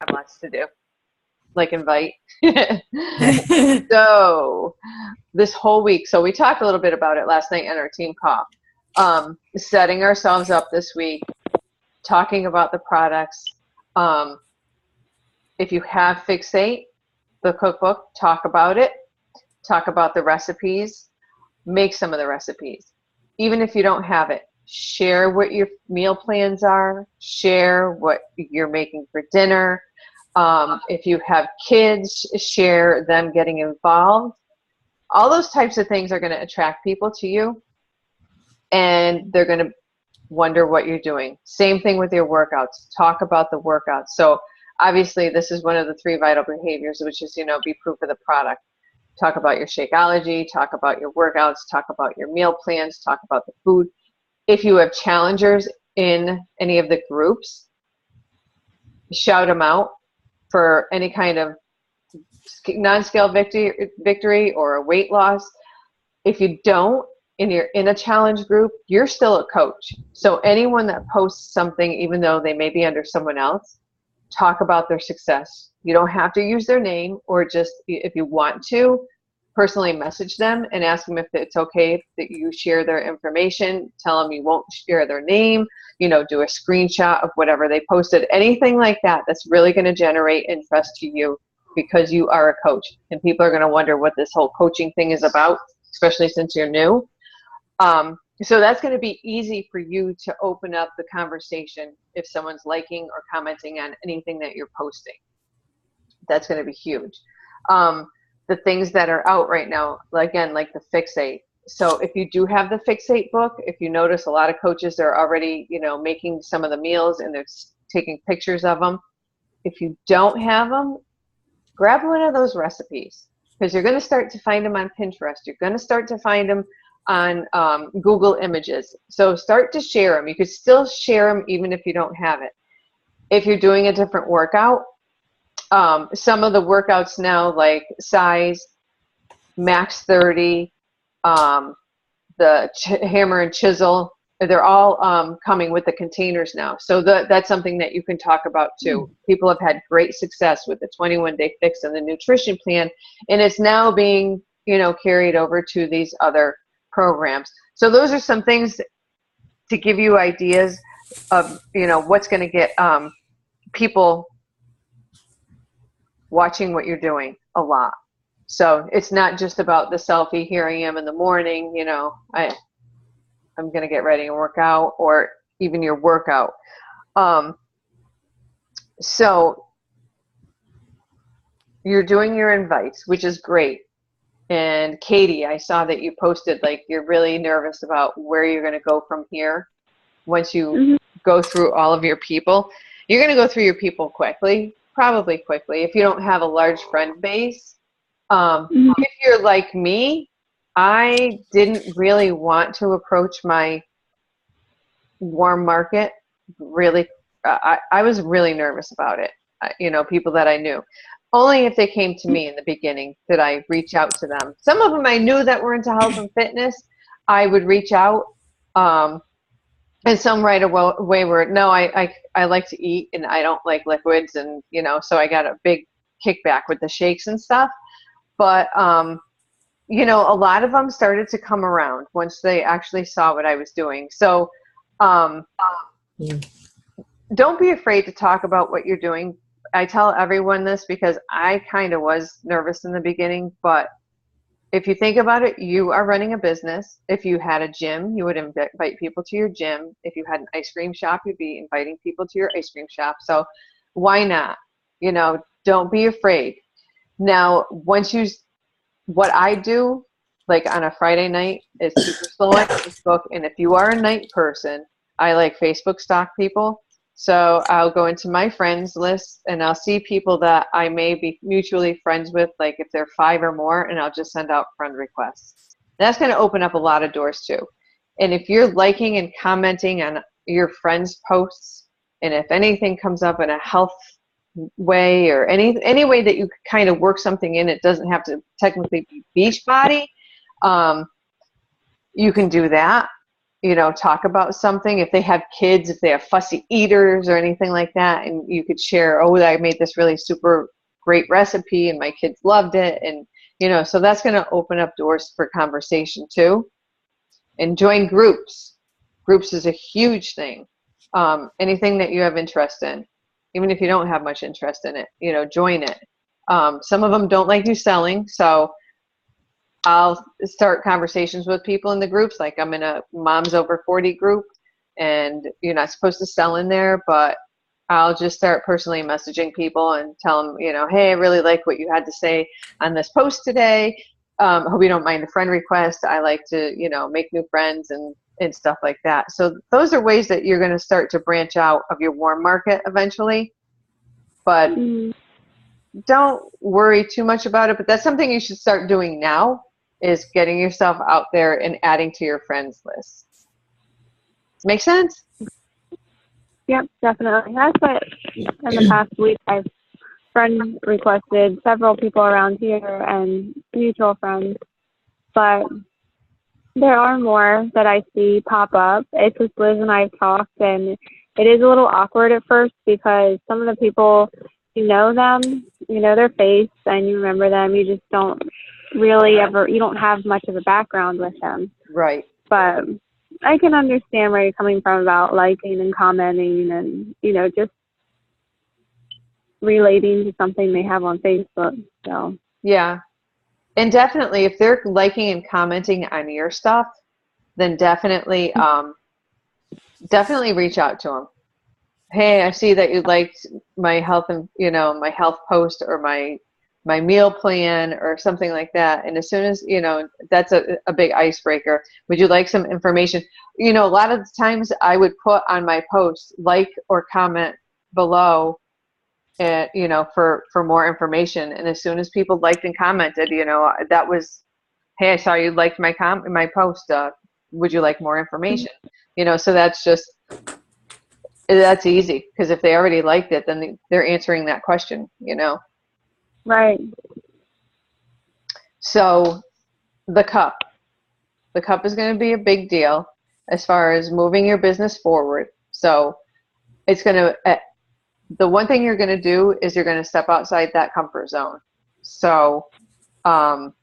have lots to do, like invite. So this whole week, so we talked a little bit about it last night on our team call, setting ourselves up this week, talking about the products. If you have Fixate, the cookbook, talk about it, talk about the recipes, make some of the recipes. Even if you don't have it, share what your meal plans are, share what you're making for dinner. If you have kids, share them getting involved. All those types of things are going to attract people to you, and they're going to wonder what you're doing. Same thing with your workouts. Talk about the workouts. So obviously this is one of the 3 vital behaviors, which is, be proof of the product. Talk about your Shakeology, talk about your workouts, talk about your meal plans, talk about the food. If you have challengers in any of the groups, shout them out for any kind of non-scale victory or a weight loss. If you don't, and you're in a challenge group, you're still a coach. So anyone that posts something, even though they may be under someone else, talk about their success. You don't have to use their name, or just, if you want to, personally message them and ask them if it's okay that you share their information. Tell them you won't share their name, do a screenshot of whatever they posted, anything like that that's really going to generate interest to you, because you are a coach, and people are going to wonder what this whole coaching thing is about, especially since you're new. So that's going to be easy for you to open up the conversation if someone's liking or commenting on anything that you're posting. That's going to be huge. The things that are out right now, again, like the Fixate. So if you do have the Fixate book, if you notice, a lot of coaches are already, making some of the meals and they're taking pictures of them. If you don't have them, grab one of those recipes, because you're going to start to find them on Pinterest. You're going to start to find them on Google Images. So start to share them. You could still share them even if you don't have it. If you're doing a different workout, some of the workouts now, like Size, Max 30, the Hammer and Chisel, they're all coming with the containers now. So that's something that you can talk about too. People have had great success with the 21-day fix and the nutrition plan, and it's now being, carried over to these other programs. So those are some things to give you ideas of, what's going to get people watching what you're doing a lot. So it's not just about the selfie, here I am in the morning, I'm going to get ready and work out, or even your workout. So you're doing your invites, which is great. And Katie, I saw that you posted, like, you're really nervous about where you're going to go from here once you go through all of your people. You're going to go through your people quickly, probably quickly, if you don't have a large friend base. If you're like me, I didn't really want to approach my warm market. Really, I was really nervous about it. People that I knew. Only if they came to me in the beginning did I reach out to them. Some of them I knew that were into health and fitness. I would reach out, and some right away were, no, I like to eat and I don't like liquids, and so I got a big kickback with the shakes and stuff. But a lot of them started to come around once they actually saw what I was doing. So don't be afraid to talk about what you're doing. I tell everyone this because I kind of was nervous in the beginning, but if you think about it, you are running a business. If you had a gym, you would invite people to your gym. If you had an ice cream shop, you'd be inviting people to your ice cream shop. So why not? Don't be afraid. Now, what I do, like on a Friday night, is super slow on Facebook. And if you are a night person, I like Facebook stalk people. So I'll go into my friends list and I'll see people that I may be mutually friends with, like if they're 5 or more, and I'll just send out friend requests. That's going to open up a lot of doors too. And if you're liking and commenting on your friends' posts, and if anything comes up in a health way or any way that you could kind of work something in, it doesn't have to technically be Beachbody, you can do that. talk about something. If they have kids, if they have fussy eaters or anything like that, and you could share, oh, I made this really super great recipe and my kids loved it. And, so that's going to open up doors for conversation too. And join groups. Groups is a huge thing. Anything that you have interest in, even if you don't have much interest in it, join it. Some of them don't like you selling, so I'll start conversations with people in the groups. Like I'm in a Moms Over 40 group, and you're not supposed to sell in there, but I'll just start personally messaging people and tell them, hey, I really like what you had to say on this post today. Hope you don't mind a friend request. I like to, make new friends and stuff like that. So those are ways that you're going to start to branch out of your warm market eventually. But don't worry too much about it. But that's something you should start doing now, is getting yourself out there and adding to your friends list. Make sense? Yep, definitely. That's what in the past week I've friend requested several people around here and mutual friends, but there are more that I see pop up. It's just Liz and I have talked, and it is a little awkward at first because some of the people, you know them, you know their face, and you remember them. You just don't really you don't have much of a background with them. Right. But I can understand where you're coming from about liking and commenting and, just relating to something they have on Facebook. So yeah. And definitely if they're liking and commenting on your stuff, then definitely reach out to them. Hey, I see that you liked my health and my health post or my meal plan or something like that. And as soon as, that's a big icebreaker. Would you like some information? A lot of the times I would put on my post, like or comment below, for more information. And as soon as people liked and commented, that was, hey, I saw you liked my post. Would you like more information? So that's easy, because if they already liked it, then they're answering that question, Right. So the cup is going to be a big deal as far as moving your business forward. So it's going to, the one thing you're going to do is you're going to step outside that comfort zone. So you're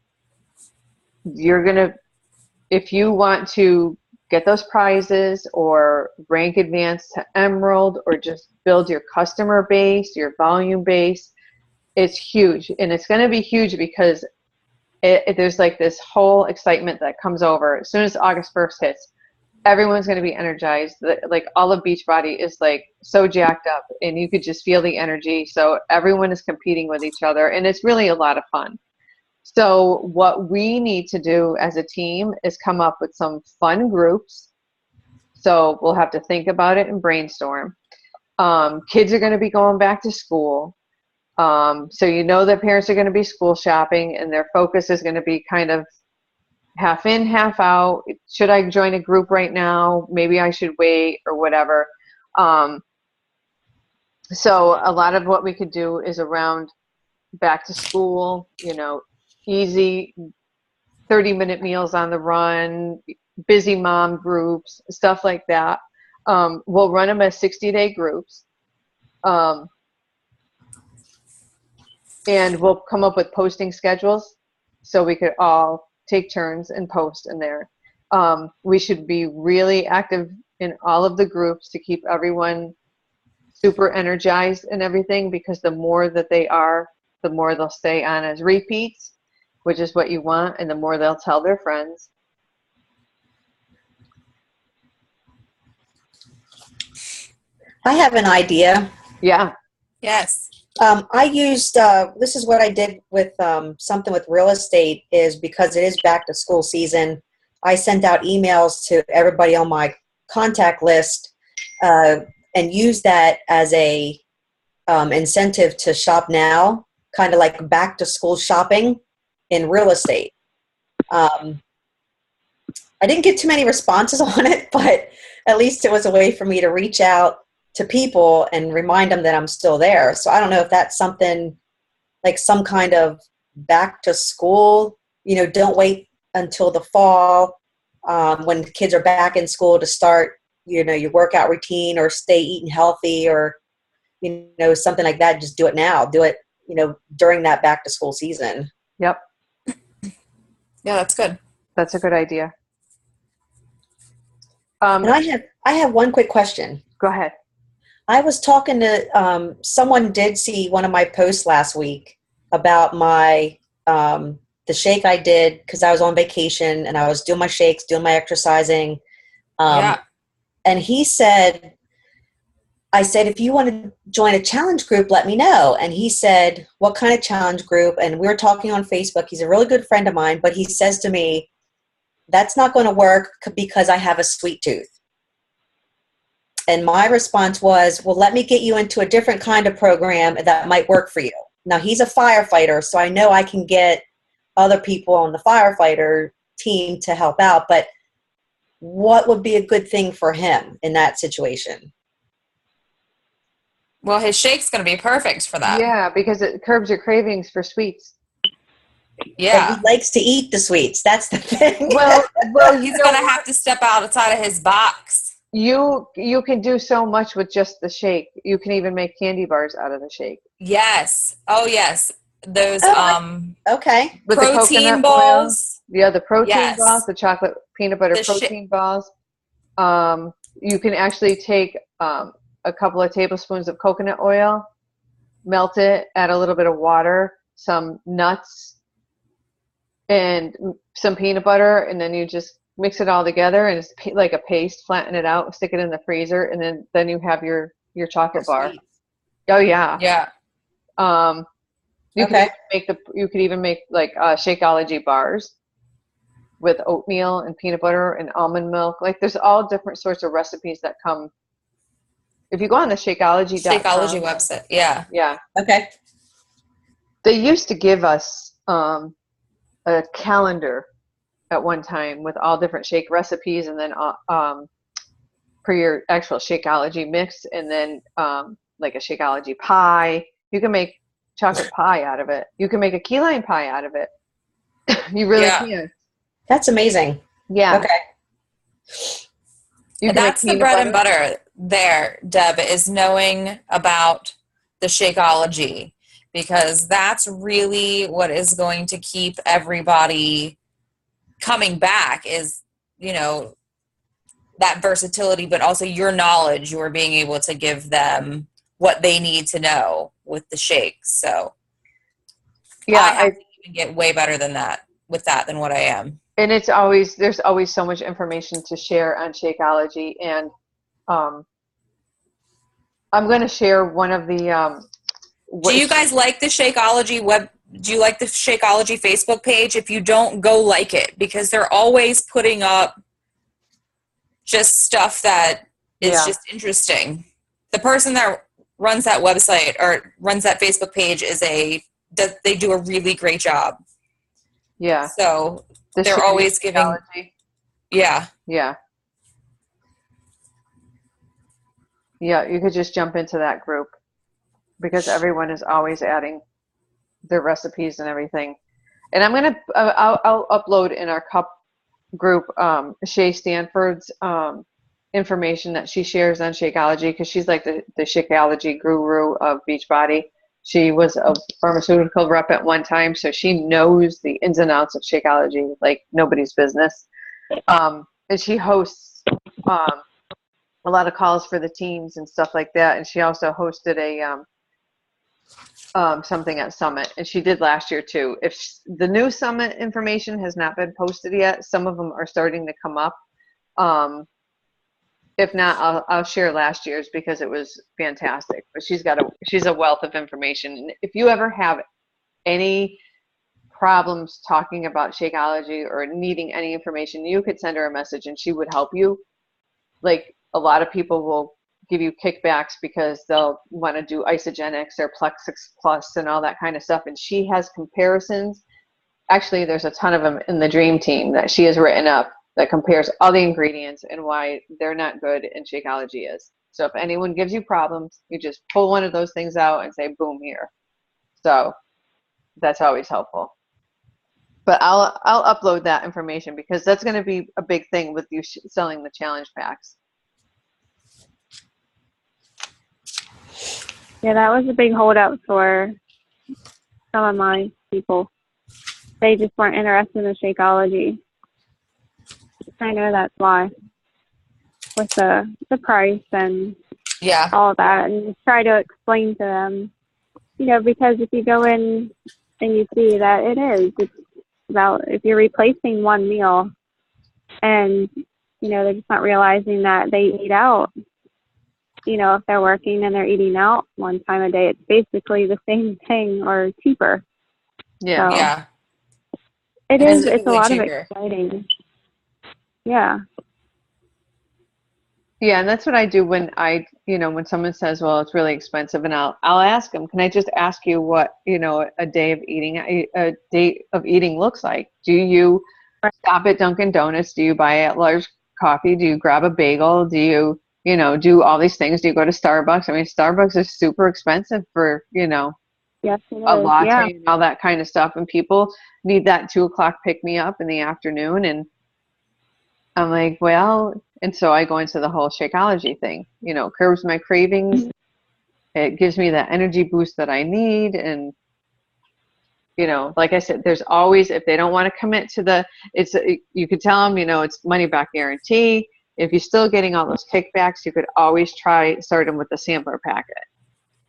going to, if you want to get those prizes or rank advanced to Emerald or just build your customer base, your volume base, it's huge. And it's going to be huge because there's like this whole excitement that comes over as soon as August 1st hits. Everyone's going to be energized. Like all of Beachbody is like so jacked up, and you could just feel the energy. So everyone is competing with each other, and it's really a lot of fun. So what we need to do as a team is come up with some fun groups. So we'll have to think about it and brainstorm. Kids are going to be going back to school. So that parents are going to be school shopping, and their focus is going to be kind of half in, half out. Should I join a group right now? Maybe I should wait or whatever. So a lot of what we could do is around back to school, easy 30-minute meals on the run, busy mom groups, stuff like that. We'll run them as 60-day groups. And we'll come up with posting schedules so we could all take turns and post in there. We should be really active in all of the groups to keep everyone super energized and everything, because the more that they are, the more they'll stay on as repeats, which is what you want, and the more they'll tell their friends. I have an idea. Yeah. Yes. I used, this is what I did with something with real estate, is because it is back to school season, I sent out emails to everybody on my contact list and used that as a incentive to shop now, kind of like back to school shopping in real estate. I didn't get too many responses on it, but at least it was a way for me to reach out to people and remind them that I'm still there. So I don't know if that's something like some kind of back to school, don't wait until the fall. when the kids are back in school to start, your workout routine or stay eating healthy or, something like that. Just do it now. Do it, during that back to school season. Yep. Yeah, that's good. That's a good idea. And I have one quick question. Go ahead. I was talking to someone did see one of my posts last week about my the shake I did because I was on vacation and I was doing my shakes, doing my exercising. Yeah. And he said, I said, if you want to join a challenge group, let me know. And he said, what kind of challenge group? And we were talking on Facebook. He's a really good friend of mine, but he says to me, that's not going to work because I have a sweet tooth. And my response was, well, let me get you into a different kind of program that might work for you. Now, he's a firefighter, so I know I can get other people on the firefighter team to help out. But what would be a good thing for him in that situation? Well, his shake's going to be perfect for that. Yeah, because it curbs your cravings for sweets. Yeah. But he likes to eat the sweets. That's the thing. Well, He's going to have to step outside of his box. you can do so much with just the shake. You can even make candy bars out of the shake. Yes. Oh, yes. Those Okay. With the protein coconut balls. Oil, yeah, the protein Yes. balls, the chocolate peanut butter The protein balls. You can actually take a couple of tablespoons of coconut oil, melt it, add a little bit of water, some nuts, and some peanut butter, and then you just mix it all together, and it's like a paste. Flatten it out, stick it in the freezer, and then you have your chocolate bar. Sweet. Oh yeah. Yeah. You Okay. could even make like Shakeology bars with oatmeal and peanut butter and almond milk. Like there's all different sorts of recipes that come. If you go on the Shakeology.com, Shakeology website. Yeah. yeah, Okay. they used to give us a calendar at one time with all different shake recipes, and then for your actual Shakeology mix, and then like a Shakeology pie. You can make chocolate pie out of it. You can make a key lime pie out of it. You really can. That's amazing. Yeah. Okay. You can That's make the peanut bread and butter there, Deb, is knowing about the Shakeology, because that's really what is going to keep everybody coming back is, that versatility, but also your knowledge. You are being able to give them what they need to know with the shakes. So Yeah, I have to even get way better than that with that than what I am. and there's always so much information to share on Shakeology, and I'm going to share one of the Do you guys like the Shakeology do you like the Shakeology Facebook page? If you don't, go like it, because they're always putting up just stuff that is just interesting. The person that runs that website or runs that Facebook page they do a really great job. Yeah. So The they're always giving. Shakeology. Yeah. Yeah. Yeah, you could just jump into that group because everyone is always adding their recipes and everything. And I'm going to, I'll upload in our cup group, Shay Stanford's information that she shares on Shakeology, because she's like the Shakeology guru of Beachbody. She was a pharmaceutical rep at one time, so she knows the ins and outs of Shakeology like nobody's business. And she hosts a lot of calls for the teams and stuff like that. And she also hosted a something at Summit, and she did last year too. If the new Summit information has not been posted yet, some of them are starting to come up. If not, I'll share last year's because it was fantastic. But she's a wealth of information. And if you ever have any problems talking about Shakeology or needing any information, you could send her a message and she would help you. Like a lot of people will give you kickbacks because they'll want to do Isogenics or Plexix Plus and all that kind of stuff. And she has comparisons. Actually, there's a ton of them in the Dream Team that she has written up that compares all the ingredients and why they're not good and Shakeology is. So if anyone gives you problems, you just pull one of those things out and say, boom, here. So that's always helpful. But I'll upload that information because that's going to be a big thing with you selling the challenge packs. Yeah, that was a big holdup for some of my people. They just weren't interested in the Shakeology. I know that's why. With the price and Yeah. all of that, and just try to explain to them, because if you go in and you see that it's about, if you're replacing one meal and, they're just not realizing that they eat out. If they're working and they're eating out one time a day, it's basically the same thing or cheaper. Yeah. So Yeah. it's a Typically lot of cheaper. exciting. Yeah. Yeah, and that's what I do when when someone says, "Well, it's really expensive," and I'll ask them, "Can I just ask you what a day of eating looks like? Do you stop at Dunkin' Donuts? Do you buy at large coffee? Do you grab a bagel? Do you do all these things? Do you go to Starbucks? I mean, Starbucks is super expensive for Yes, it a is. latte Yeah. and all that kind of stuff, and people need that 2 o'clock pick me up in the afternoon, and I'm like, well, and so I go into the whole Shakeology thing, curbs my cravings. It gives me that energy boost that I need. And, like I said, there's always, if they don't want to commit to you could tell them, it's money back guarantee. If you're still getting all those kickbacks, you could always start them with the sampler packet.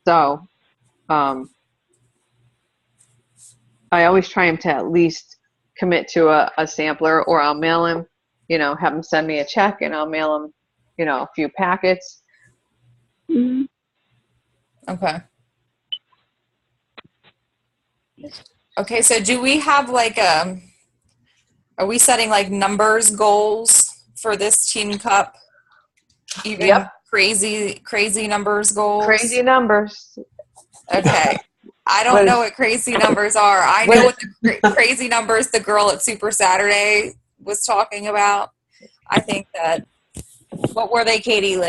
So, I always try them to at least commit to a sampler, or I'll mail them. Have them send me a check and I'll mail them, a few packets. Mm-hmm. Okay. Okay, so do we have are we setting numbers goals for this Teen Cup? Even Yep. crazy numbers goals? Crazy numbers. Okay. I don't know what crazy numbers are. I know what the crazy numbers the girl at Super Saturday was talking about. I think that, what were they, Katie?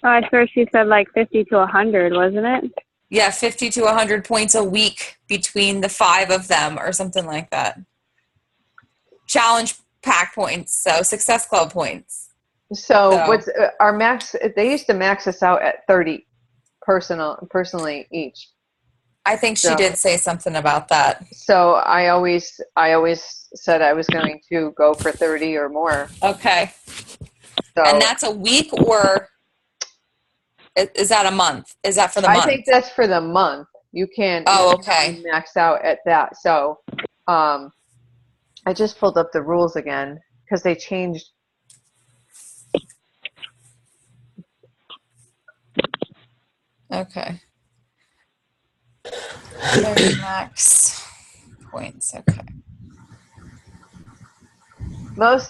I swear she said 50 to 100, wasn't it? Yeah, 50 to 100 points a week between the 5 of them or something like that. Challenge pack points, so Success Club points. So what's our max? They used to max us out at 30 personally each. I think she did say something about that. So I always said I was going to go for 30 or more. Okay. So, and that's a week, or is that a month? Is that for the month? I think that's for the month. You can okay. max out at that. So I just pulled up the rules again because they changed. Okay. Max points. Okay.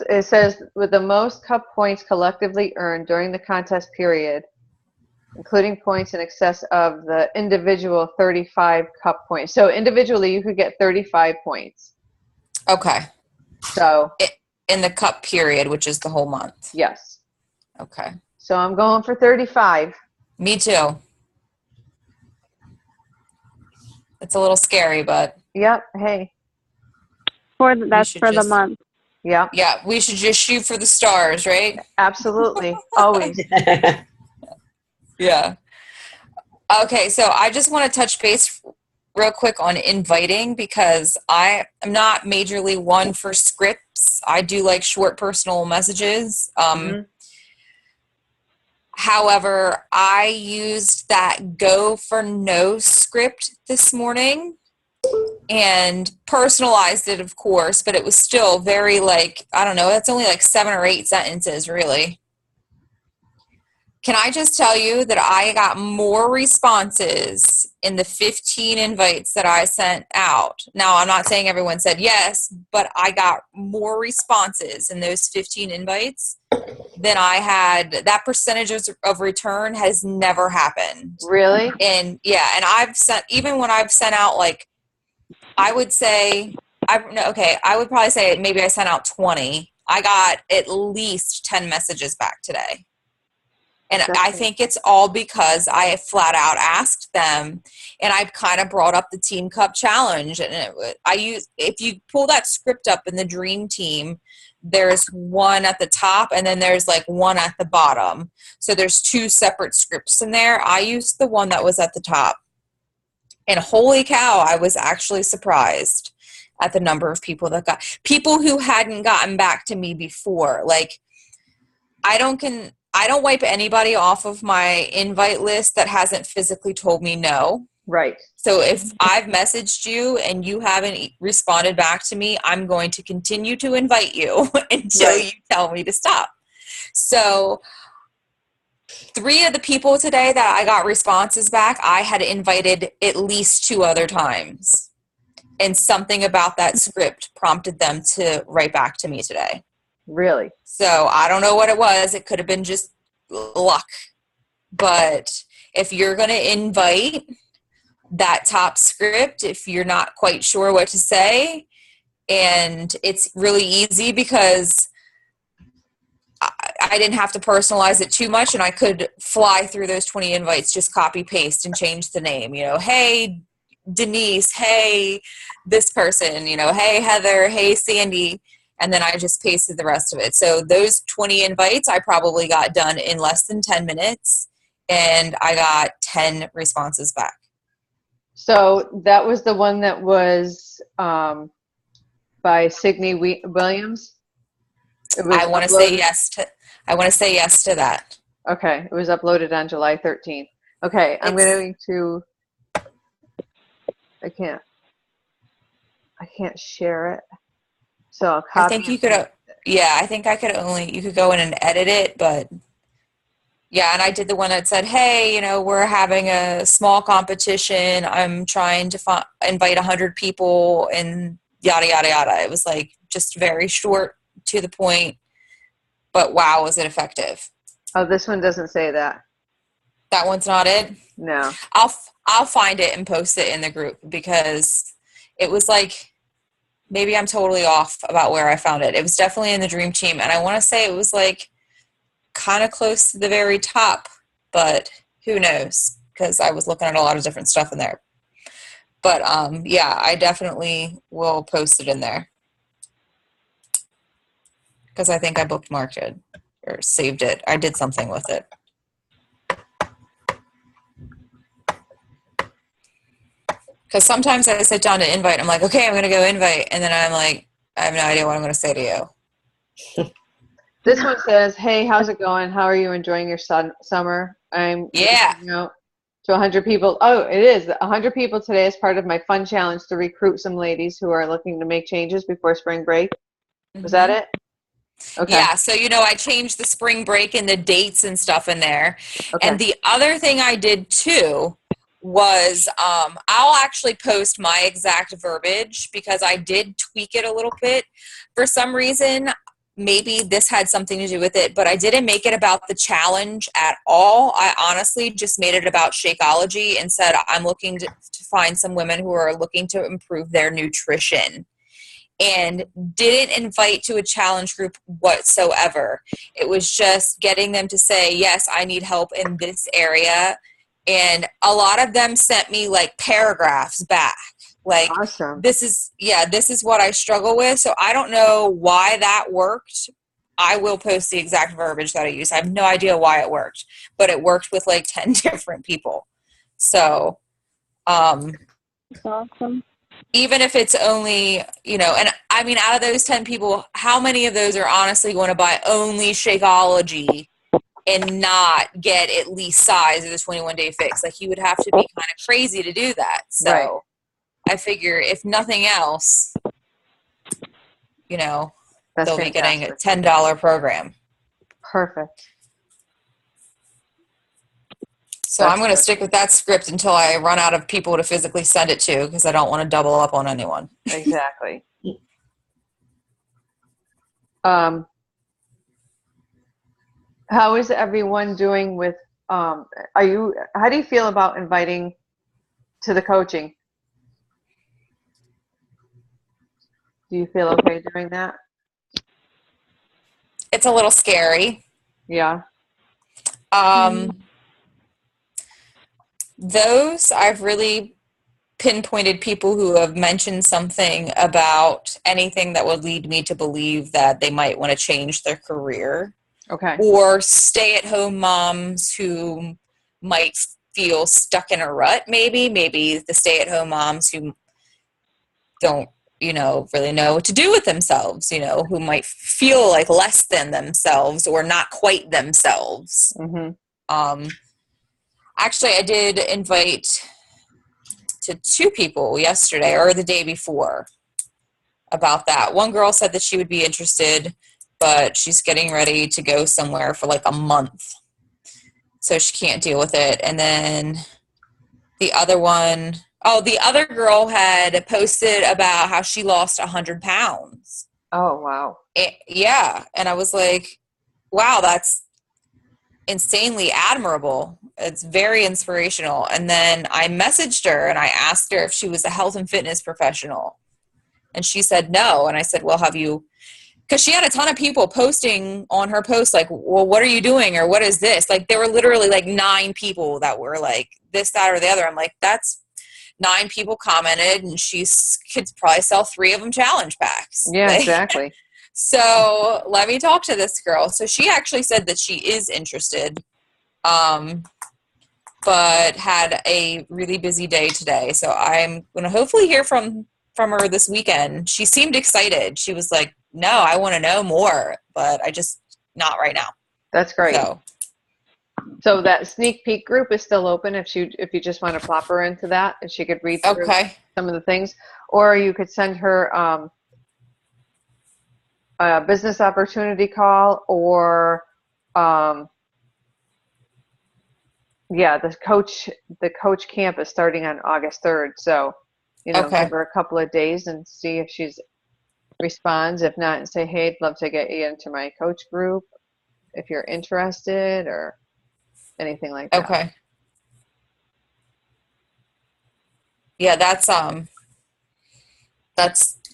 It says with the most cup points collectively earned during the contest period, including points in excess of the individual 35 cup points. So individually, you could get 35 points. Okay. So in the cup period, which is the whole month. Yes. Okay. So I'm going for 35. Me too. It's a little scary, but. Yep. Hey. That's for the month. Yeah. Yeah, we should just shoot for the stars, right? Absolutely. Always. Yeah. Okay, so I just want to touch base real quick on inviting, because I am not majorly one for scripts. I do like short personal messages. However, I used that Go for No script this morning and personalized it, of course, but it was still very I don't know, that's only 7 or 8 sentences, really. Can I just tell you that I got more responses in the 15 invites that I sent out? Now, I'm not saying everyone said yes, but I got more responses in those 15 invites than I had. That percentage of return has never happened. Really? And yeah, and I've sent, even when I've sent out I would probably say maybe I sent out 20. I got at least 10 messages back today. And I Definitely. think it's all because I flat out asked them, and I kind of brought up the Team Cup Challenge. And if you pull that script up in the Dream Team, there's one at the top and then there's like one at the bottom. So there's two separate scripts in there. I used the one that was at the top. And holy cow, I was actually surprised at the number of people people who hadn't gotten back to me before. Like, I don't wipe anybody off of my invite list that hasn't physically told me no. Right. So if I've messaged you and you haven't responded back to me, I'm going to continue to invite you until you tell me to stop. So 3 of the people today that I got responses back, I had invited at least 2 other times. And something about that script prompted them to write back to me today. Really? So I don't know what it was. It could have been just luck. But if you're going to invite that top script, if you're not quite sure what to say, and it's really easy because I didn't have to personalize it too much, and I could fly through those 20 invites, just copy paste and change the name, hey Denise, hey this person, hey Heather, hey Sandy, and then I just pasted the rest of it. So those 20 invites I probably got done in less than 10 minutes, and I got 10 responses back. So that was the one that was by Signe Williams. I want to say yes to that. Okay, it was uploaded on July 13th. Okay, I'm going to. I can't share it. So I'll copy. I think you could. Yeah, I think you could go in and edit it, but yeah, and I did the one that said, "Hey, we're having a small competition. I'm trying to invite 100 people, and yada yada yada." It was like just very short, to the point, but wow, was it effective. Oh, this one doesn't say that. That one's not it? No. I'll find it and post it in the group, because it was like, maybe I'm totally off about where I found it. It was definitely in the Dream Team, and I want to say it was like kind of close to the very top, but who knows, because I was looking at a lot of different stuff in there. But yeah, I definitely will post it in there, because I think I bookmarked it or saved it. I did something with it. Because sometimes I sit down to invite, I'm like, okay, I'm going to go invite, and then I'm like, I have no idea what I'm going to say to you. This one says, "Hey, how's it going? How are you enjoying your summer? I'm reaching out to 100 people." Oh, it is 100 people today as part of my fun challenge to recruit some ladies who are looking to make changes before spring break. Was that it? Okay. Yeah, so I changed the spring break and the dates and stuff in there. Okay. And the other thing I did too was I'll actually post my exact verbiage, because I did tweak it a little bit. For some reason, maybe this had something to do with it, but I didn't make it about the challenge at all. I honestly just made it about Shakeology and said I'm looking to find some women who are looking to improve their nutrition, and didn't invite to a challenge group whatsoever. It was just getting them to say, yes, I need help in this area. And a lot of them sent me like paragraphs back. Like, awesome. This is what I struggle with. So I don't know why that worked. I will post the exact verbiage that I use. I have no idea why it worked, but it worked with like 10 different people. So, That's awesome. even if it's only, and I mean, out of those 10 people, how many of those are honestly going to buy only Shakeology and not get at least size of the 21-day fix? Like, you would have to be kind of crazy to do that. So Right. I figure if nothing else, That's they'll be getting a fantastic. $10 program. Perfect. So I'm going to stick with that script until I run out of people to physically send it to, because I don't want to double up on anyone. Exactly. How is everyone doing with, how do you feel about inviting to the coaching? Do you feel okay doing that? It's a little scary. Yeah. Those I've really pinpointed people who have mentioned something about anything that would lead me to believe that they might want to change their career, Okay. or stay-at-home moms who might feel stuck in a rut. Maybe the stay-at-home moms who don't, really know what to do with themselves, who might feel like less than themselves or not quite themselves. Mm-hmm. Actually, I did invite to 2 people yesterday or the day before about that. One girl said that she would be interested, but she's getting ready to go somewhere for like a month, so she can't deal with it. And then the other girl had posted about how she lost 100 pounds. Oh, wow. Yeah. And I was like, wow, that's insanely admirable. It's very inspirational. And then I messaged her and I asked her if she was a health and fitness professional. And she said no. And I said, well, have you, because she had a ton of people posting on her post, like, well, what are you doing? Or what is this? Like, there were literally like 9 people that were like this, that, or the other. I'm like, that's 9 people commented, and she could probably sell 3 of them challenge packs. Yeah, Like, exactly. so let me talk to this girl. So she actually said that she is interested, but had a really busy day today. So I'm going to hopefully hear from her this weekend. She seemed excited. She was like, no, I want to know more, but I just not right now. That's great. So that sneak peek group is still open if you just want to plop her into that, and she could read through some of the things, or you could send her a business opportunity call, or the coach camp is starting on August 3rd. So, give her a couple of days and see if she's responds. If not, and say, hey, I'd love to get you into my coach group if you're interested, or anything like that. Okay. Yeah, that's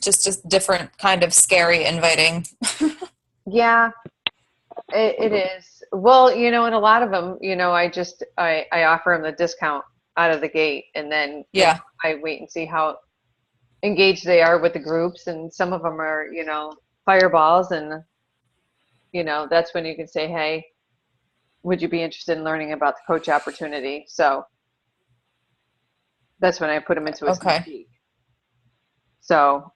just a different kind of scary inviting. Yeah, it is. Well, and a lot of them, I offer them the discount out of the gate, and then I wait and see how engaged they are with the groups, and some of them are, fireballs, and that's when you can say, hey, would you be interested in learning about the coach opportunity? So that's when I put them into a sneak peek. So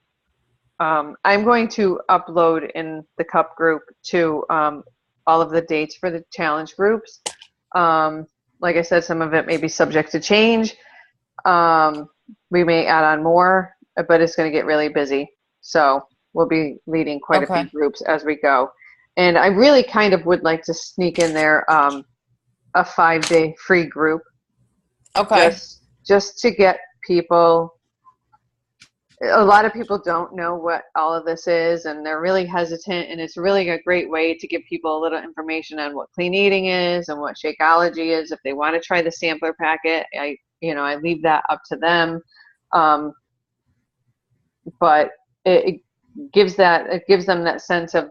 I'm going to upload in the CUP group to all of the dates for the challenge groups. Like I said, some of it may be subject to change. We may add on more, but it's going to get really busy. So we'll be leading quite a few groups as we go. And I really kind of would like to sneak in there a 5-day free group. Okay. Just to get people. A lot of people don't know what all of this is, and they're really hesitant, and it's really a great way to give people a little information on what clean eating is and what Shakeology is. If they want to try the sampler packet, I leave that up to them. But it gives them that sense of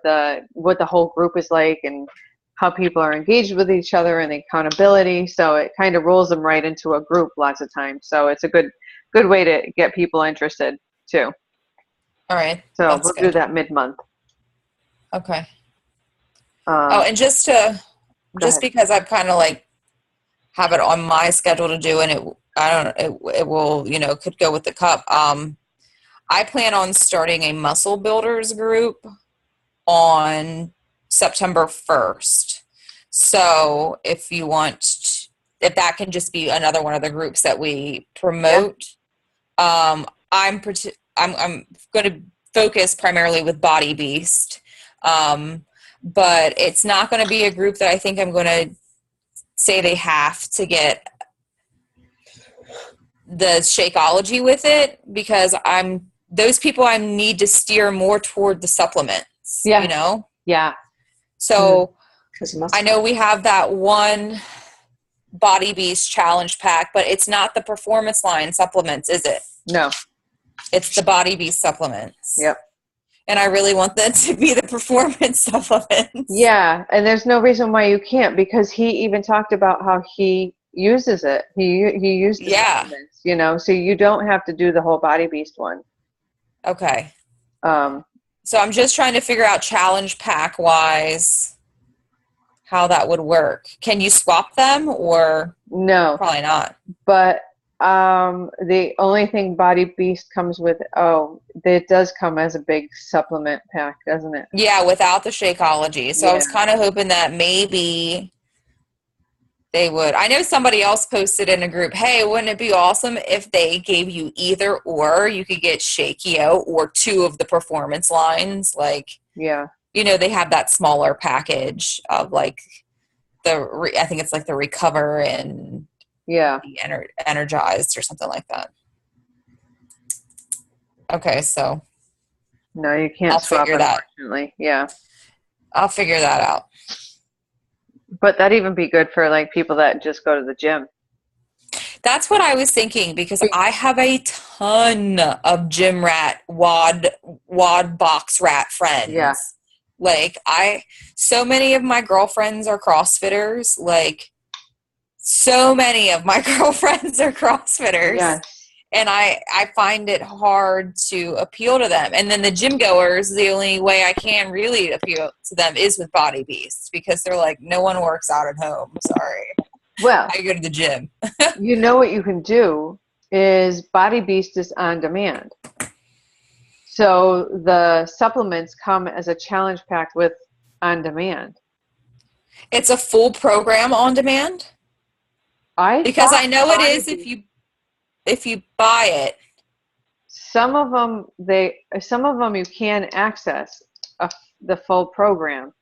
what the whole group is like, and how people are engaged with each other, and the accountability. So it kind of rolls them right into a group lots of times. So it's a good way to get people interested too. All right. So we'll do that mid-month. Okay. And just because I've kind of like have it on my schedule to do, and it will, could go with the CUP. I plan on starting a muscle builders group on September 1st. So if if that can just be another one of the groups that we promote, I'm going to focus primarily with Body Beast. But it's not going to be a group that I think I'm going to say they have to get the Shakeology with it, because those people I need to steer more toward the supplements, Yeah. So I know we have that one Body Beast challenge pack, but it's not the performance line supplements, is it? No. It's the Body Beast supplements. Yep. And I really want that to be the performance supplements. Yeah, and there's no reason why you can't, because he even talked about how he uses it. He used the Yeah. supplements, you know, so you don't have to do the whole Body Beast one. Okay. Um, So I'm just trying to figure out challenge pack wise how that would work. Can you swap them or no, probably not? but the only thing Body Beast comes with, it does come as a big supplement pack, doesn't it? Yeah, without the Shakeology. So I was Yeah. kind of hoping that maybe they would. I know somebody else posted in a group, hey, wouldn't it be awesome if they gave you either or? You could get Shakio or 2 of the performance lines. Like, Yeah. you know, they have that smaller package of like I think it's like the Recover and Yeah. the Energized or something like that. Okay, so No, you can't I'll swap, figure that. unfortunately. Yeah. I'll figure that out. But that'd even be good for like people that just go to the gym. That's what I was thinking because I have a ton of gym rat wad box rat friends. Yeah. Like so many of my girlfriends are CrossFitters. Like so many of my girlfriends are CrossFitters. Yes. And I find it hard to appeal to them. And then the gym goers, the only way I can really appeal to them is with Body Beasts because they're like, no one works out at home. Sorry. Well, I go to the gym. you know what you can do is Body Beast is on demand. So the supplements come as a challenge pack with on demand. It's a full program on demand? Because I know it is if you buy it. Some of them you can access the full program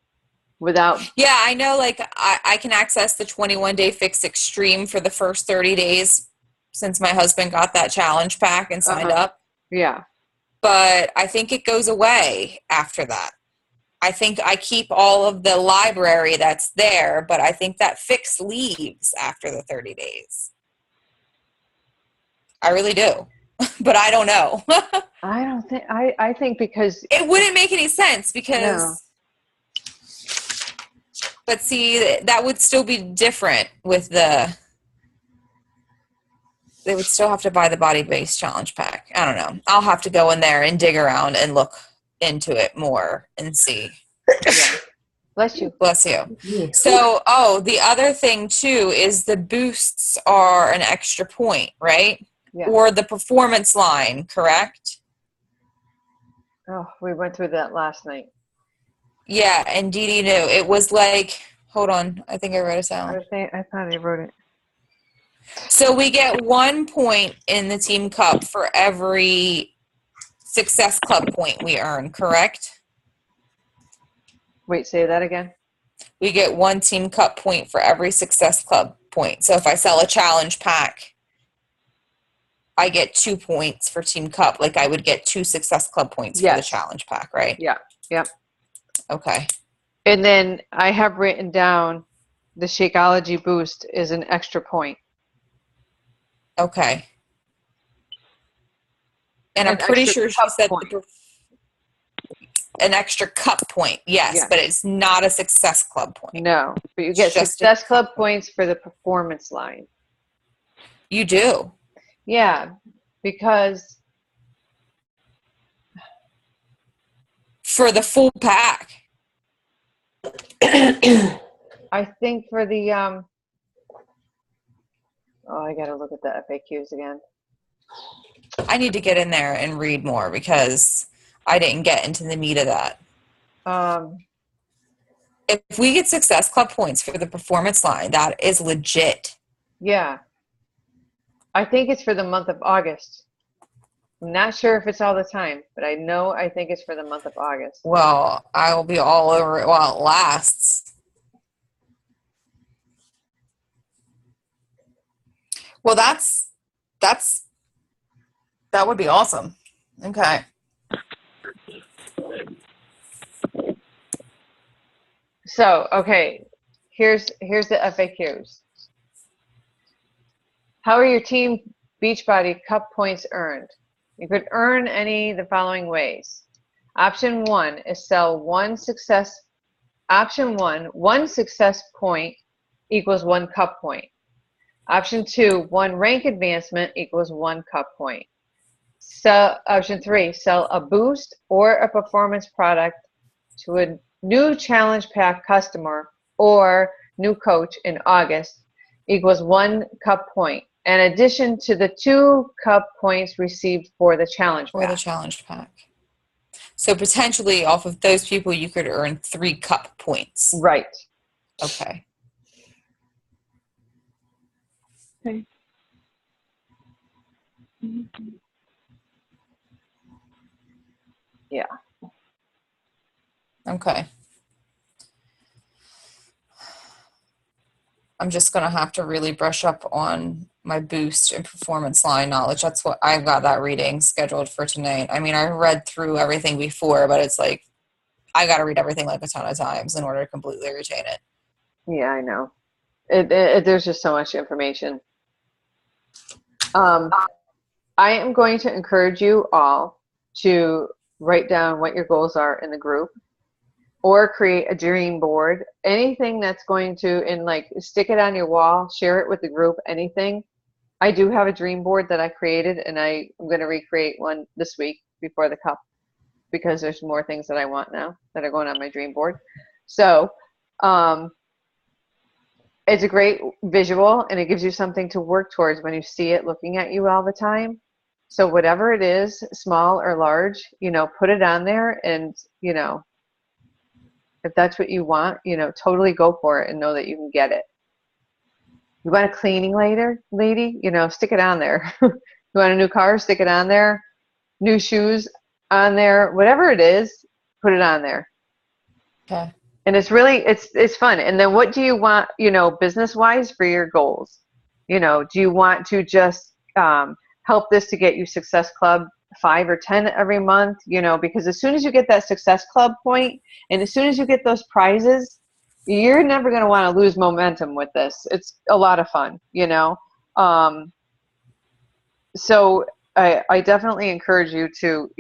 without. Yeah, I know. Like I can access the 21-day fix extreme for the first 30 days since my husband got that challenge pack and signed up. Yeah. But I think it goes away after that. I think I keep all of the library that's there, but I think that fix leaves after the 30 days. I really do. But I don't know. I don't think I think because it wouldn't make any sense because No. But see, that would still be different with they would still have to buy the Body Base Challenge pack. I don't know. I'll have to go in there and dig around and look into it more and see. Yeah. Bless you. Bless you. Yeah. So, the other thing too is the boosts are an extra point, right? Yeah. Or the performance line, correct? Oh, we went through that last night. Yeah, and Dee Dee knew. It was like, hold on, I think I wrote it down. I thought I wrote it. So we get 1 point in the team cup for every Success Club point we earn, correct? Wait, say that again. We get 1 team cup point for every Success Club point. So if I sell a challenge pack, I get 2 points for team cup. Like I would get 2 Success Club points for the challenge pack, right? Yeah. Yep. Okay. And then I have written down the Shakeology boost is an extra point. Okay. And I'm An pretty extra sure she cup said point. an extra cup point. Yes, Yeah. but it's not a Success Club point. No, but you get Just a Success Club points for the performance line. You do. Yeah, because For the full pack. I think for the I gotta look at the FAQs again. I need to get in there and read more because I didn't get into the meat of that. If we get Success Club points for the performance line, that is legit. Yeah, I think it's for the month of August. I'm not sure if it's all the time, but I think it's for the month of August. Well, I will be all over it while it lasts. Well, that would be awesome. Okay. So, okay, here's the FAQs. How are your Team Beachbody Cup points earned? You could earn any of the following ways. Option 1 is Option 1 success point equals 1 cup point. Option 2, 1 rank advancement equals 1 cup point. Option 3, sell a boost or a performance product to a new challenge pack customer or new coach in August equals 1 cup point, in addition to the 2 cup points received for the challenge For the pack. challenge pack. So potentially off of those people, you could earn 3 cup points. Right. Okay. Okay. Yeah. Okay. I'm just going to have to really brush up on my boost and performance line knowledge. That's what I've got that reading scheduled for tonight. I mean, I read through everything before, but it's like I got to read everything like a ton of times in order to completely retain it. Yeah, I know. There's just so much information. I am going to encourage you all to write down what your goals are in the group, or create a dream board. Anything that's going to, and like stick it on your wall, share it with the group, anything. I do have a dream board that I created, and I'm going to recreate one this week before the cup, because there's more things that I want now that are going on my dream board. So it's a great visual, and it gives you something to work towards when you see it looking at you all the time. So whatever it is, small or large, put it on there, and if that's what you want, totally go for it and know that you can get it. You want a cleaning lady, stick it on there. You want a new car, stick it on there. New shoes on there, whatever it is, put it on there. Okay. And it's really, it's fun. And then what do you want, business wise for your goals? Do you want to just help this to get you Success Club 5 or 10 every month, because as soon as you get that Success Club point, and as soon as you get those prizes, you're never going to want to lose momentum with this. It's a lot of fun, so I definitely encourage you to,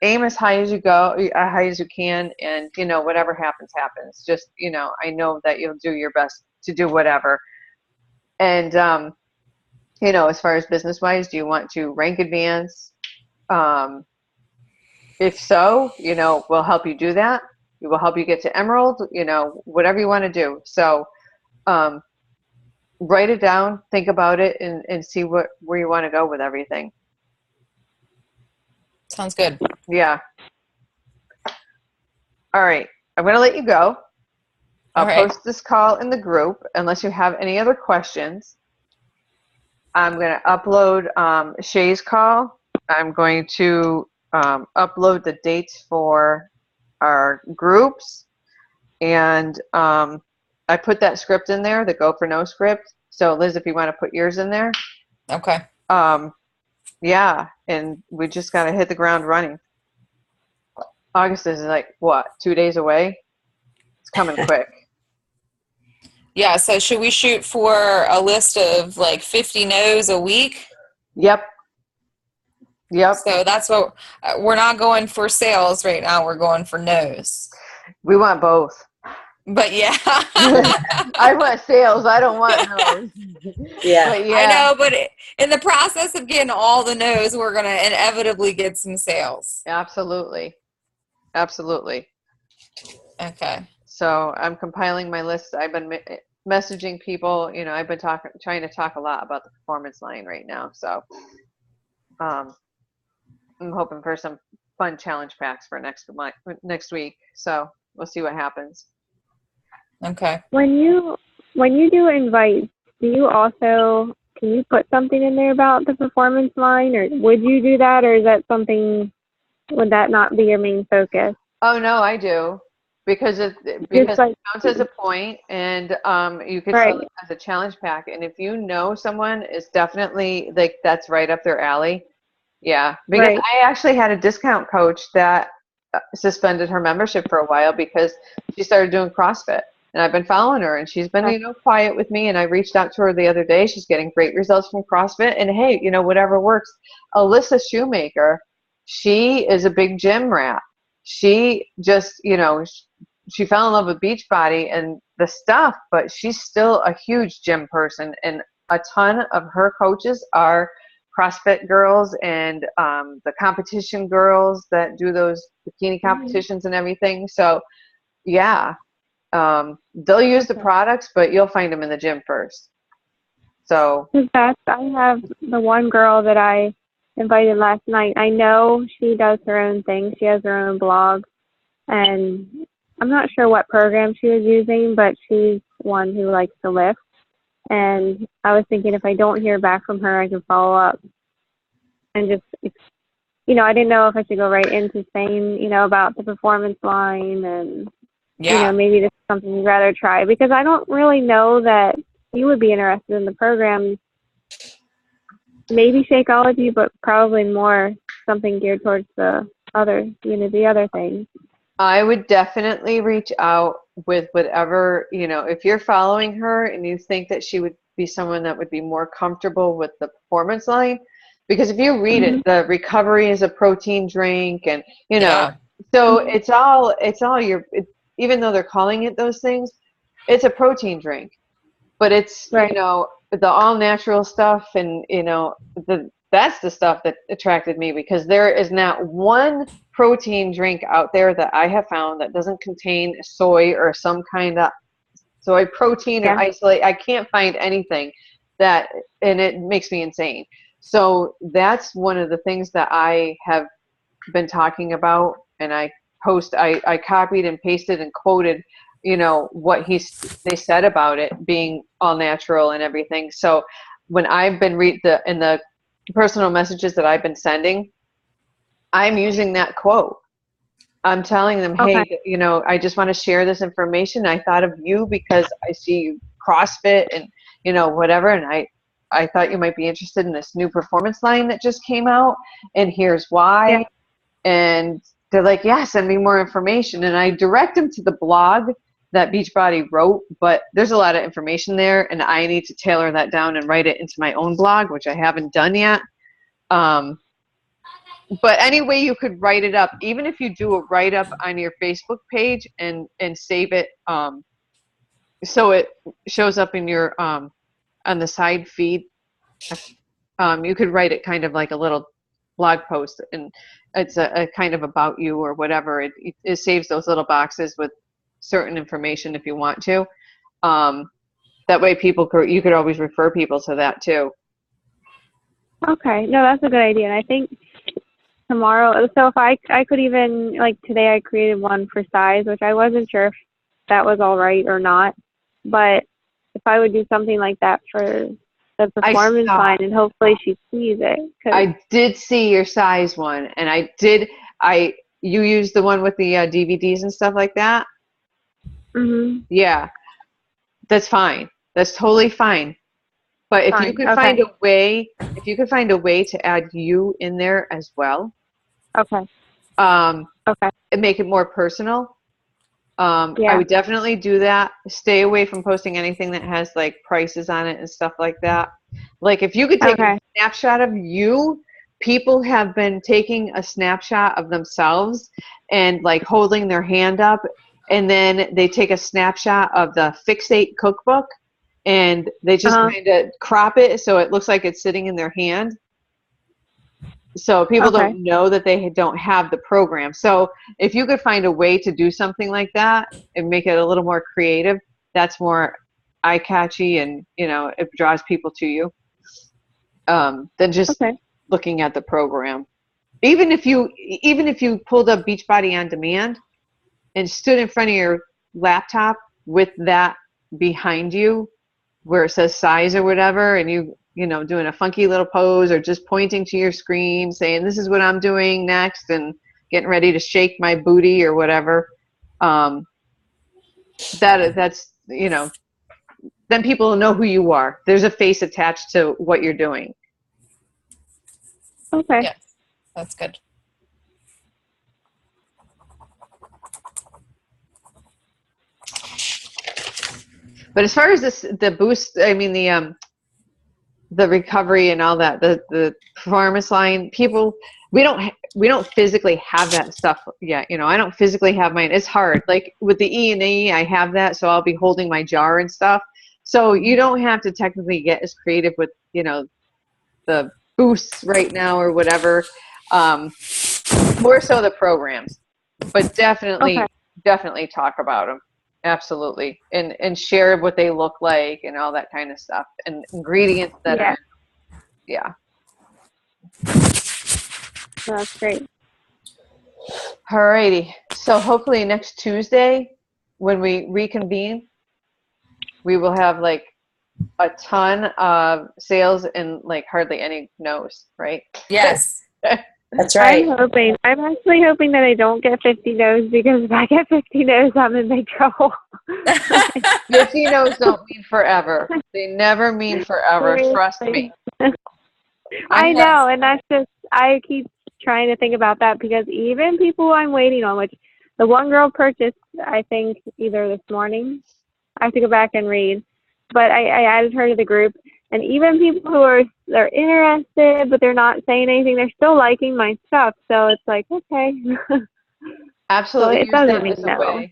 aim as high as you go, as high as you can, and, whatever happens, happens. Just, I know that you'll do your best to do whatever. And, as far as business wise, do you want to rank advance? If so, we'll help you do that. We will help you get to Emerald, whatever you want to do. So write it down, think about it, and see where you want to go with everything. Sounds good. Yeah. All right. I'm going to let you go. I'll post this call in the group unless you have any other questions. I'm going to upload Shay's call. I'm going to upload the dates for our groups, and I put that script in there, the Go for No script. So Liz, if you want to put yours in there. Okay. Yeah, and we just got to hit the ground running. August is like, what, 2 days away? It's coming quick. Yeah, so should we shoot for a list of like 50 no's a week? Yep. So that's what, we're not going for sales right now. We're going for no's. We want both. But yeah. I want sales. I don't want no's. Yeah. But yeah. I know, but in the process of getting all the no's, we're going to inevitably get some sales. Absolutely. Absolutely. Okay. So I'm compiling my list. I've been messaging people. I've been trying to talk a lot about the performance line right now. So I'm hoping for some fun challenge packs for next week. So we'll see what happens. Okay. When you do invites, do you also, can you put something in there about the performance line, or would you do that, or is that something, would that not be your main focus? Oh no, I do, because it counts as a point, and you could sell it as a challenge pack. And if someone is definitely like that's right up their alley, yeah. Because I actually had a discount coach that suspended her membership for a while because she started doing CrossFit. And I've been following her, and she's been, quiet with me. And I reached out to her the other day. She's getting great results from CrossFit. And hey, whatever works. Alyssa Shoemaker, she is a big gym rat. she just, she fell in love with Beachbody and the stuff, but she's still a huge gym person, and a ton of her coaches are CrossFit girls and the competition girls that do those bikini competitions and everything. So yeah, they'll use the products, but you'll find them in the gym first. So I have the one girl that I invited last night. I know she does her own thing. She has her own blog, and I'm not sure what program she was using, but she's one who likes to lift. And I was thinking, if I don't hear back from her, I can follow up and just, I didn't know if I should go right into saying, about the performance line and, maybe this is something you'd rather try, because I don't really know that you would be interested in the program. Maybe Shakeology, but probably more something geared towards the other things. I would definitely reach out with whatever, if you're following her and you think that she would be someone that would be more comfortable with the performance line, because if you read it, the recovery is a protein drink, and, so it's all even though they're calling it those things, it's a protein drink. But it's, right. The all natural stuff, and, that's the stuff that attracted me, because there is not one protein drink out there that I have found that doesn't contain soy or some kind of soy protein or isolate. I can't find anything and it makes me insane. So that's one of the things that I have been talking about, and I copied and pasted and quoted what they said about it being all natural and everything. So when I've been in the personal messages that I've been sending, I'm using that quote. I'm telling them, hey, I just want to share this information. I thought of you because I see you CrossFit and whatever, and I thought you might be interested in this new performance line that just came out, and here's why. Yeah. And they're like, yeah, send me more information. And I direct them to the blog that Beachbody wrote, but there's a lot of information there, and I need to tailor that down and write it into my own blog, which I haven't done yet. But any way you could write it up, even if you do a write-up on your Facebook page and save it so it shows up in your on the side feed, you could write it kind of like a little blog post, and it's a kind of about you or whatever. It saves those little boxes with certain information if you want to. That way you could always refer people to that too. Okay. No, that's a good idea. And I think tomorrow, so if I could even, like today I created one for size, which I wasn't sure if that was all right or not. But if I would do something like that for the performance line, and hopefully she sees it. I did see your size one, and you used the one with the DVDs and stuff like that? Mm-hmm. Yeah, that's fine. That's totally fine. But if you could find a way to add you in there as well, and make it more personal. I would definitely do that. Stay away from posting anything that has like prices on it and stuff like that. Like if you could take a snapshot of you, people have been taking a snapshot of themselves and like holding their hand up, and then they take a snapshot of the Fixate cookbook, and they just kind of crop it so it looks like it's sitting in their hand. So people don't know that they don't have the program. So if you could find a way to do something like that and make it a little more creative, that's more eye-catchy, and it draws people to you than just looking at the program. Even if you pulled up Beachbody On Demand and stood in front of your laptop with that behind you where it says size or whatever, and you doing a funky little pose or just pointing to your screen saying, this is what I'm doing next, and getting ready to shake my booty or whatever, that's, then people will know who you are. There's a face attached to what you're doing. Okay. Yes, that's good. But as far as the boost, I mean the recovery and all that, the performance line, people, we don't physically have that stuff yet. You know, I don't physically have mine. It's hard. Like with the E&E, I have that, so I'll be holding my jar and stuff. So you don't have to technically get as creative with, you know, the boosts right now or whatever. More so the programs, but definitely talk about them. Absolutely. And share what they look like and all that kind of stuff and ingredients that are, yeah. That's great. Alrighty. So hopefully next Tuesday when we reconvene, we will have like a ton of sales and like hardly any no's, right? Yes. That's right. I'm actually hoping that I don't get 50 no's, because if I get 50 no's, I'm in big trouble. 50 no's don't mean forever. They never mean forever. Trust me. I know, and that's just, I keep trying to think about that, because even people I'm waiting on, which the one girl purchased, I think either this morning, I have to go back and read, but I added her to the group, and even people who they're interested, but they're not saying anything, they're still liking my stuff, so it's like, okay. Absolutely. So it doesn't mean no.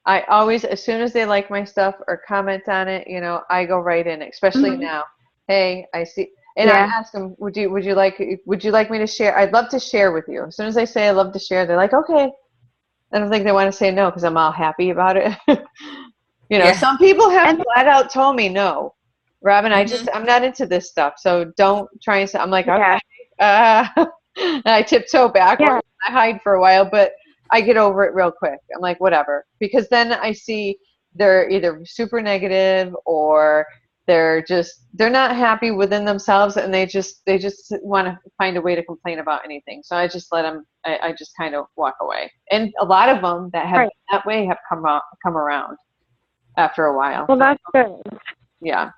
I always, as soon as they like my stuff or comment on it, you know, I go right in, especially now. Hey, I see. And I ask them, would you like me to share? I'd love to share with you. As soon as I say I love to share, they're like, okay. I don't think they want to say no because I'm all happy about it. You know, some people have flat out told me no. Robin, I'm not into this stuff, so don't try and say. I'm like, okay. And I tiptoe backwards. I hide for a while, but I get over it real quick. I'm like, whatever, because then I see they're either super negative or they're not happy within themselves, and they just want to find a way to complain about anything. So I just let them. I just kind of walk away. And a lot of them that have been that way have come around after a while. Well, that's good. Yeah.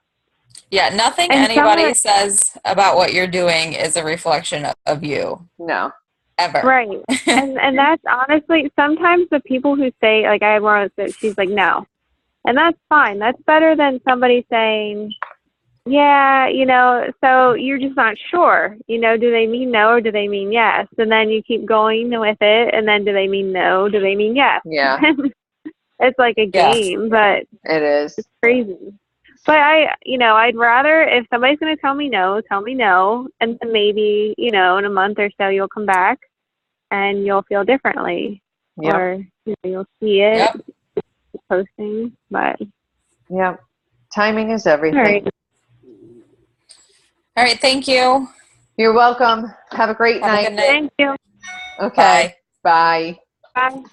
Yeah, nothing And anybody says about what you're doing is a reflection of you. No. Ever. Right. and that's honestly, sometimes the people who say, like, I had one that she's like, no. And that's fine. That's better than somebody saying, yeah, you know, so you're just not sure. You know, do they mean no or do they mean yes? And then you keep going with it, and then do they mean no? Do they mean yes? Yeah. It's like a game, but it is. It's crazy. But I'd rather, if somebody's going to tell me no, and then maybe, you know, in a month or so you'll come back and you'll feel differently. Yep. Or you'll see it posting, but timing is everything. All right, thank you. You're welcome. Have a great night. A good night. Thank you. Okay. Bye. Bye. Bye.